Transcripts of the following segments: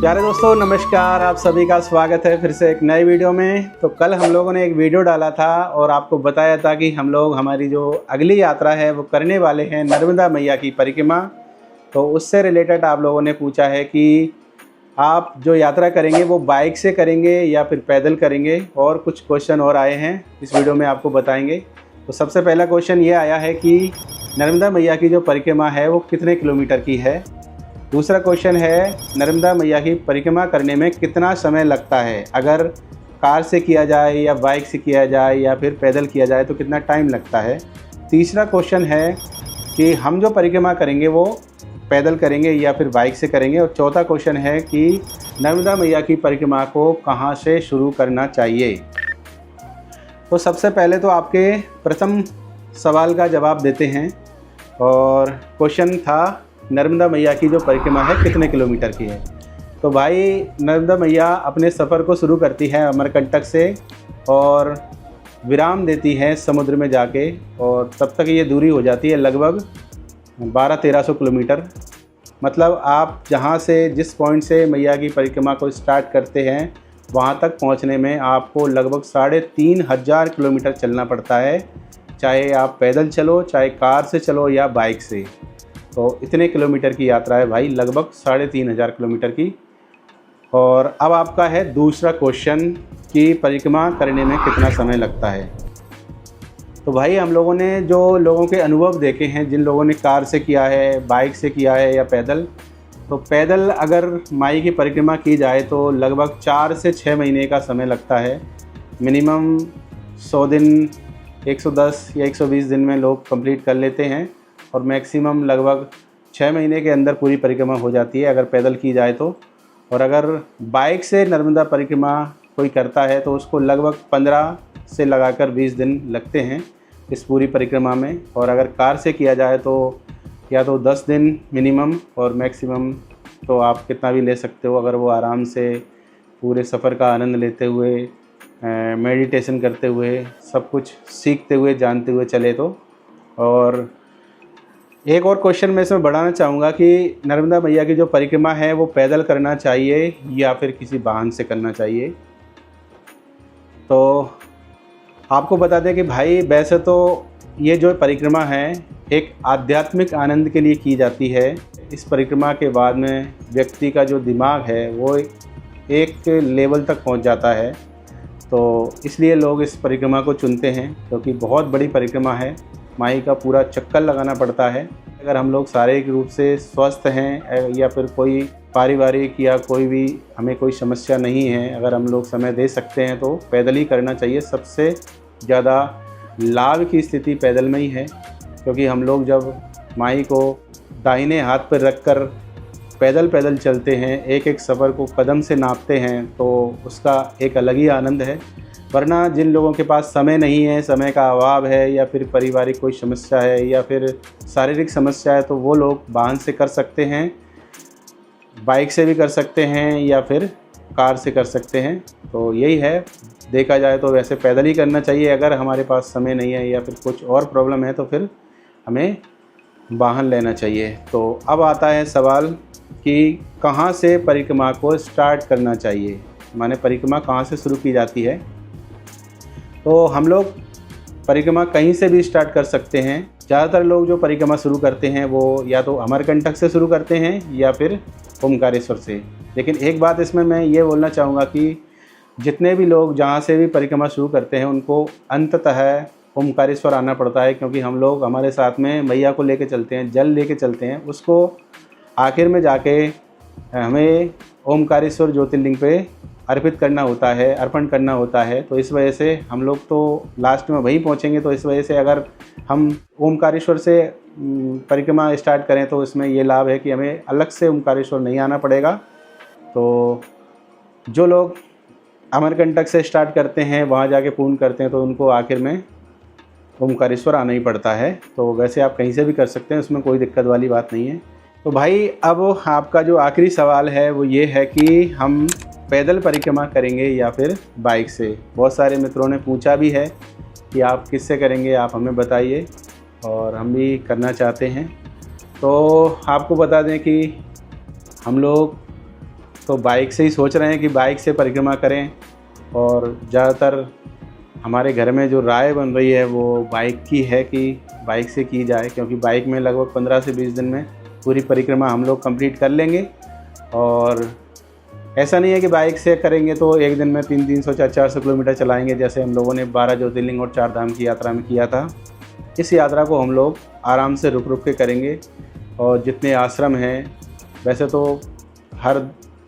प्यारे दोस्तों नमस्कार, आप सभी का स्वागत है फिर से एक नए वीडियो में। तो कल हम लोगों ने एक वीडियो डाला था और आपको बताया था कि हम लोग हमारी जो अगली यात्रा है वो करने वाले हैं नर्मदा मैया की परिक्रमा। तो उससे रिलेटेड आप लोगों ने पूछा है कि आप जो यात्रा करेंगे वो बाइक से करेंगे या फिर पैदल करेंगे, और कुछ क्वेश्चन और आए हैं इस वीडियो में आपको बताएंगे। तो सबसे पहला क्वेश्चन ये आया है कि नर्मदा मैया की जो परिक्रमा है वो कितने किलोमीटर की है। दूसरा क्वेश्चन है नर्मदा मैया की परिक्रमा करने में कितना समय लगता है, अगर कार से किया जाए या बाइक से किया जाए या फिर पैदल किया जाए तो कितना टाइम लगता है। तीसरा क्वेश्चन है कि हम जो परिक्रमा करेंगे वो पैदल करेंगे या फिर बाइक से करेंगे। और चौथा क्वेश्चन है कि नर्मदा मैया की परिक्रमा को कहाँ से शुरू करना चाहिए। तो सबसे पहले तो आपके प्रथम सवाल का जवाब देते हैं, और क्वेश्चन था नर्मदा मैया की जो परिक्रमा है कितने किलोमीटर की है। तो भाई नर्मदा मैया अपने सफ़र को शुरू करती है अमरकंटक से और विराम देती है समुद्र में जाके, और तब तक ये दूरी हो जाती है लगभग 1200-1300 किलोमीटर। मतलब आप जहाँ से जिस पॉइंट से मैया की परिक्रमा को स्टार्ट करते हैं वहाँ तक पहुँचने में आपको लगभग 3500 किलोमीटर चलना पड़ता है, चाहे आप पैदल चलो, चाहे कार से चलो या बाइक से। तो इतने किलोमीटर की यात्रा है भाई, लगभग 3500 किलोमीटर की। और अब आपका है दूसरा क्वेश्चन कि परिक्रमा करने में कितना समय लगता है। तो भाई हम लोगों ने जो लोगों के अनुभव देखे हैं, जिन लोगों ने कार से किया है, बाइक से किया है या पैदल, तो पैदल अगर माई की परिक्रमा की जाए तो लगभग 4 से 6 महीने का समय लगता है। मिनिमम 100 दिन, 110 या 120 दिन में लोग कंप्लीट कर लेते हैं, और मैक्सिमम लगभग 6 महीने के अंदर पूरी परिक्रमा हो जाती है अगर पैदल की जाए तो। और अगर बाइक से नर्मदा परिक्रमा कोई करता है तो उसको लगभग 15 से लगाकर 20 दिन लगते हैं इस पूरी परिक्रमा में। और अगर कार से किया जाए तो या तो 10 दिन मिनिमम, और मैक्सिमम तो आप कितना भी ले सकते हो, अगर वो आराम से पूरे सफ़र का आनंद लेते हुए, मेडिटेशन करते हुए, सब कुछ सीखते हुए, जानते हुए चले तो। और एक और क्वेश्चन मैं इसमें बढ़ाना चाहूँगा कि नर्मदा मैया की जो परिक्रमा है वो पैदल करना चाहिए या फिर किसी वाहन से करना चाहिए। तो आपको बता दें कि भाई वैसे तो ये जो परिक्रमा है एक आध्यात्मिक आनंद के लिए की जाती है। इस परिक्रमा के बाद में व्यक्ति का जो दिमाग है वो एक लेवल तक पहुंच जाता है, तो इसलिए लोग इस परिक्रमा को चुनते हैं, क्योंकि बहुत बड़ी परिक्रमा है, माई का पूरा चक्कर लगाना पड़ता है। अगर हम लोग शारीरिक रूप से स्वस्थ हैं या फिर कोई पारिवारिक या कोई भी हमें कोई समस्या नहीं है, अगर हम लोग समय दे सकते हैं तो पैदल ही करना चाहिए। सबसे ज़्यादा लाभ की स्थिति पैदल में ही है, क्योंकि हम लोग जब माई को दाहिने हाथ पर रखकर पैदल पैदल चलते हैं, एक एक सफ़र को कदम से नापते हैं, तो उसका एक अलग ही आनंद है। वरना जिन लोगों के पास समय नहीं है, समय का अभाव है, या फिर पारिवारिक कोई समस्या है या फिर शारीरिक समस्या है, तो वो लोग वाहन से कर सकते हैं, बाइक से भी कर सकते हैं या फिर कार से कर सकते हैं। तो यही है, देखा जाए तो वैसे पैदल ही करना चाहिए। अगर हमारे पास समय नहीं है या फिर कुछ और प्रॉब्लम है तो फिर हमें वाहन लेना चाहिए। तो अब आता है सवाल कि कहाँ से परिक्रमा को स्टार्ट करना चाहिए, माने परिक्रमा कहाँ से शुरू की जाती है। तो हम लोग परिक्रमा कहीं से भी स्टार्ट कर सकते हैं। ज़्यादातर लोग जो परिक्रमा शुरू करते हैं वो या तो अमरकंटक से शुरू करते हैं या फिर ओमकारेश्वर से। लेकिन एक बात इसमें मैं ये बोलना चाहूँगा कि जितने भी लोग जहाँ से भी परिक्रमा शुरू करते हैं उनको अंततः ओमकारेश्वर आना पड़ता है, क्योंकि हम लोग हमारे साथ में मैया को लेके चलते हैं, जल लेके चलते हैं, उसको आखिर में जाके हमें ओमकारेश्वर ज्योतिर्लिंग पे अर्पित करना होता है, अर्पण करना होता है। तो इस वजह से हम लोग तो लास्ट में वहीं पहुंचेंगे। तो इस वजह से अगर हम ओमकारेश्वर से परिक्रमा स्टार्ट करें तो इसमें ये लाभ है कि हमें अलग से ओमकारेश्वर नहीं आना पड़ेगा। तो जो लोग अमरकंटक से स्टार्ट करते हैं, वहाँ जाके पूर्ण करते हैं, तो उनको आखिर में ओमकारेश्वर आना ही पड़ता है। तो वैसे आप कहीं से भी कर सकते हैं, उसमें कोई दिक्कत वाली बात नहीं है। तो भाई अब आपका जो आखिरी सवाल है वो ये है कि हम पैदल परिक्रमा करेंगे या फिर बाइक से। बहुत सारे मित्रों ने पूछा भी है कि आप किससे करेंगे, आप हमें बताइए, और हम भी करना चाहते हैं। तो आपको बता दें कि हम लोग तो बाइक से ही सोच रहे हैं कि बाइक से परिक्रमा करें। और ज़्यादातर हमारे घर में जो राय बन रही है वो बाइक की है कि बाइक से की जाए, क्योंकि बाइक में लगभग 15 से 20 दिन में पूरी परिक्रमा हम लोग कंप्लीट कर लेंगे। और ऐसा नहीं है कि बाइक से करेंगे तो एक दिन में 300-400 किलोमीटर चलाएंगे, जैसे हम लोगों ने 12 ज्योतिर्लिंग और 4 धाम की यात्रा में किया था। इस यात्रा को हम लोग आराम से रुक रुक के करेंगे। और जितने आश्रम हैं, वैसे तो हर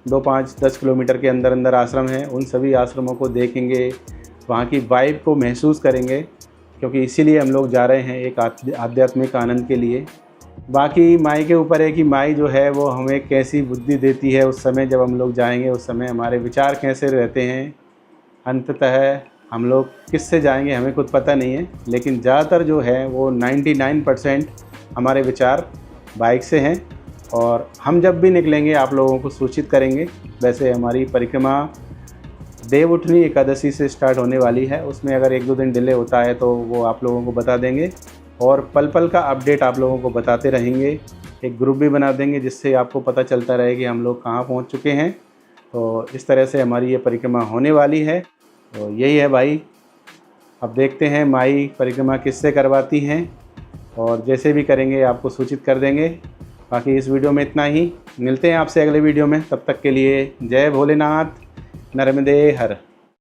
2, 5, 10 किलोमीटर के अंदर अंदर आश्रम हैं, उन सभी आश्रमों को देखेंगे, वहाँ की वाइब को महसूस करेंगे, क्योंकि इसीलिए हम लोग जा रहे हैं, एक आध्यात्मिक आनंद के लिए। बाकी माई के ऊपर है कि माई जो है वो हमें कैसी बुद्धि देती है उस समय जब हम लोग जाएंगे, उस समय हमारे विचार कैसे रहते हैं। अंततः हम लोग किससे जाएंगे हमें खुद पता नहीं है, लेकिन ज़्यादातर जो है वो 99% हमारे विचार बाइक से हैं। और हम जब भी निकलेंगे आप लोगों को सूचित करेंगे। वैसे हमारी परिक्रमा देवउठनी एकादशी से स्टार्ट होने वाली है, उसमें अगर 1-2 दिन डिले होता है तो वो आप लोगों को बता देंगे, और पल पल का अपडेट आप लोगों को बताते रहेंगे। एक ग्रुप भी बना देंगे जिससे आपको पता चलता रहे कि हम लोग कहाँ पहुँच चुके हैं। तो इस तरह से हमारी ये परिक्रमा होने वाली है। तो यही है भाई, अब देखते हैं माई परिक्रमा किससे करवाती हैं, और जैसे भी करेंगे आपको सूचित कर देंगे। बाकी इस वीडियो में इतना ही, मिलते हैं आपसे अगले वीडियो में। तब तक के लिए जय भोलेनाथ, नर्मदे हर।